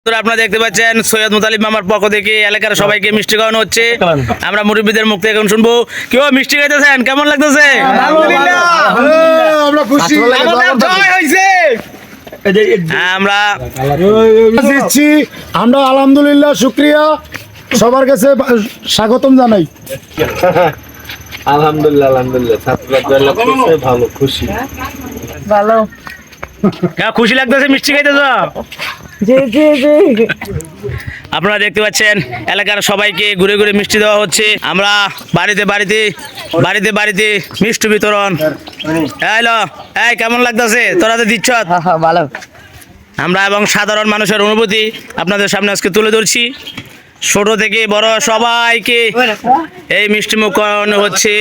আপনারা দেখতে পাচ্ছেন সৈয়দ মুতালিব মামার পক্ষ থেকে এলাকার সবাইকে মিষ্টি খাওয়ানো হচ্ছে। আমরা মুরব্বীদের মুখ থেকে এখন শুনবো, কেউ মিষ্টি খাইতেছেন, কেমন লাগতেছে? আমরা খুশি, আমরা দিচ্ছি। আমরা আলহামদুলিল্লাহ শুকরিয়া, সবার কাছে স্বাগতম জানাই। আলহামদুলিল্লাহ ভালো, খুশি, ভালো, খুশি লাগতেছে মিষ্টি খাইতেছ? জি জি জি। আপনারা দেখতে পাচ্ছেন এলাকার সবাইকে ঘুরে ঘুরে মিষ্টি দেওয়া হচ্ছে। আমরা বাড়িতে বাড়িতে বাড়িতে বাড়িতে মিষ্টি বিতরণ। হ্যালো, এই কেমন লাগতেছে তোরা তো দিচ্ছ? ভালো। আমরা এবং সাধারণ মানুষের অনুভূতি আপনাদের সামনে আজকে তুলে ধরছি। ছোট থেকে বড় সবাইকে এই মিষ্টি মুখ করানো হচ্ছে।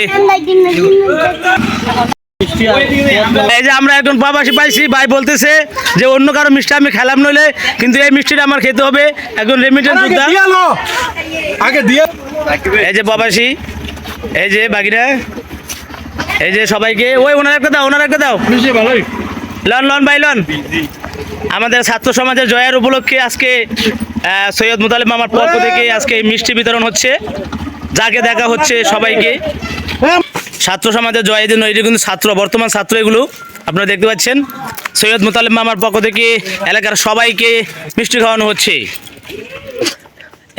এই যে আমরা একজন প্রবাসী পাইছি, ভাই বলতেছে যে অন্য কারো মিষ্টি আমি খেলাম নইলে, কিন্তু এই মিষ্টিটা আমার খেতে হবে। একজন রেমিটেন্স যোদ্ধা আগে দিয়ে এই যে প্রবাসী, এই যে বাকিরা, এই যে সবাইকে ওই ওনার একটা দাও, ওনার একটা দাও। লন লন ভাই লন। আমাদের ছাত্র সমাজের জয়ের উপলক্ষে আজকে সৈয়দ মুতালিব মামার পক্ষ থেকে আজকে মিষ্টি বিতরণ হচ্ছে, যাকে দেখা হচ্ছে সবাইকে। ছাত্র সমাজের জয় দিন, এটা কিন্তু ছাত্র, বর্তমান ছাত্র এগুলো আপনারা দেখতে পাচ্ছেন। সৈয়দ মুতালিব মামার পক্ষ থেকে এলাকার সবাইকে মিষ্টি খাওয়ানো হচ্ছে।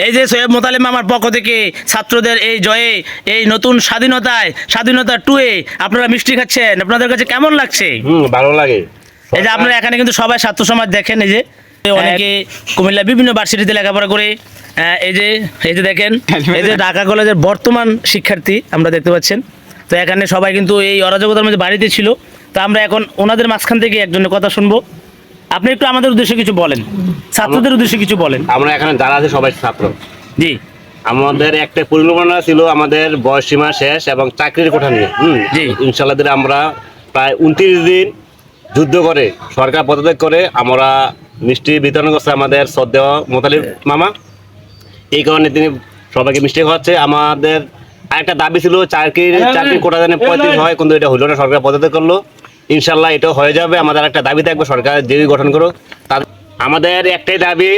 এই যে সৈয়দ মুতালিব মামার পক্ষ থেকে ছাত্রদের এই জয়ে, এই নতুন স্বাধীনতা 2-এ আপনারা মিষ্টি খাচ্ছেন, আপনাদের কাছে কেমন লাগছে? ভালো লাগে। এই যে আপনারা এখানে কিন্তু সবাই ছাত্র সমাজ দেখেন, এই যে অনেকে কুমিল্লা বিভিন্ন ভার্সিটিতে লেখাপড়া করে, এই যে দেখেন, এই যে ঢাকা কলেজের বর্তমান শিক্ষার্থী আমরা দেখতে পাচ্ছেন। তো এখানে সবাই কিন্তু এই অরাজকতার মধ্যে বাড়িতে ছিল। তো আমরা এখন ওনাদের মাঝখান থেকে একজনের কথা শুনবো। আপনি একটু আমাদের উদ্দেশ্যে কিছু বলেন, ছাত্রদের উদ্দেশ্যে কিছু বলেন। আমরা এখানে যারা আছে সবাই ছাত্র। জি, আমাদের একটা পরিকল্পনা ছিল আমাদের বয়স সীমা শেষ এবং চাকরির কোঠা নিয়ে। জি। ইনশাল্লাহ আমরা প্রায় 29 দিন যুদ্ধ করে সরকার পদত্যাগ করে আমরা মিষ্টি বিতরণ করছে আমাদের শ্রদ্ধেয় মুতালিব মামা। এই কারণে তিনি সবাইকে মিষ্টি খাওয়াচ্ছে। আমাদের আরেকটা দাবি ছিল চাকরির কোটা যেন 35 হয়, কিন্তু এটা হইল না, সরকার পদত্যাগ করলো। ইনশাল্লাহ এটাও হয়ে যাবে। আমাদের একটা দাবি থাকবে, সরকার যেই গঠন করুক। আমাদের একটাই দাবি,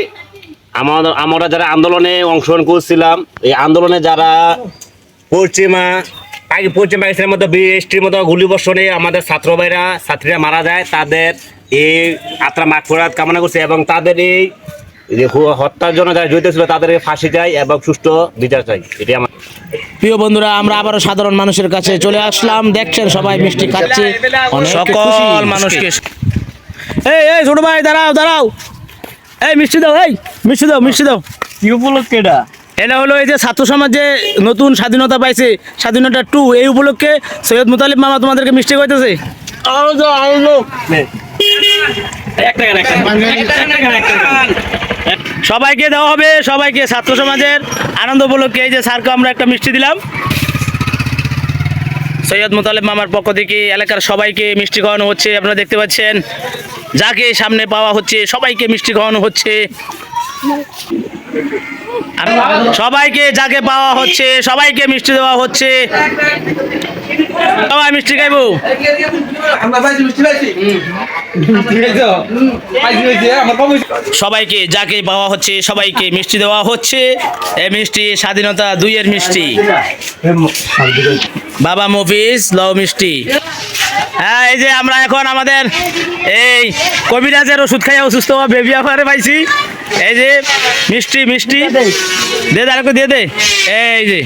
আমরা যারা আন্দোলনে অংশগ্রহণ করছিলাম, এই আন্দোলনে যারা পশ্চিম পাকিস্তানের মধ্যে বৃষ্টির মতো গুলিবর্ষণে আমাদের ছাত্রীরা মারা যায়, তাদের এই আত্মা মাগফিরাত কামনা করছে এবং তাদের এই যে হত্যার জন্য যারা জড়িত ছিল তাদেরকে ফাঁসি চাই এবং সুষ্ঠু বিচার চাই। এটি আমার প্রিয় বন্ধুরা, আমরা আবারও সাধারণ মানুষের কাছে চলে আসলাম। দেখছেন সবাই মিষ্টি খাচ্ছে, সকল মানুষকে। এই ছোট ভাই দাঁড়াও, এই মিষ্টি দাও, মিষ্টি দাও। কি উপলক্ষে এটা হলো এই যে ছাত্র সমাজে নতুন স্বাধীনতা পাইছে, স্বাধীনতা 2, এই উপলক্ষে সৈয়দ মুতালিব মামা তোমাদেরকে মিষ্টি খাইতেছে। সবাইকে দেওয়া হবে, সবাইকে ছাত্র সমাজের আনন্দ উপলক্ষে এই যে স্যারকে আমরা একটা মিষ্টি দিলাম। সৈয়দ মুতালিব মামার পক্ষ থেকে এলাকার সবাইকে মিষ্টি খাওয়ানো হচ্ছে। আপনারা দেখতে পাচ্ছেন, যাকে সামনে পাওয়া হচ্ছে সবাইকে মিষ্টি খাওয়ানো হচ্ছে। সবাইকে যাকে পাওয়া হচ্ছে সবাইকে মিষ্টি দেওয়া হচ্ছে। সবাই মিষ্টি খাইবো। সবাইকে যাকে পাওয়া হচ্ছে সবাইকে মিষ্টি দেওয়া হচ্ছে। এই মিষ্টি স্বাধীনতা 2-এর মিষ্টি, বাবা মফিজ লও মিষ্টি। হ্যাঁ, এই যে আমরা এখন আমাদের এই কবিরাজের ওষুধ খাইয়া অসুস্থ হওয়া বেবি আফারে পাইছি। এই যে মিষ্টি দে, আরেকটু দিয়ে দে। এই যে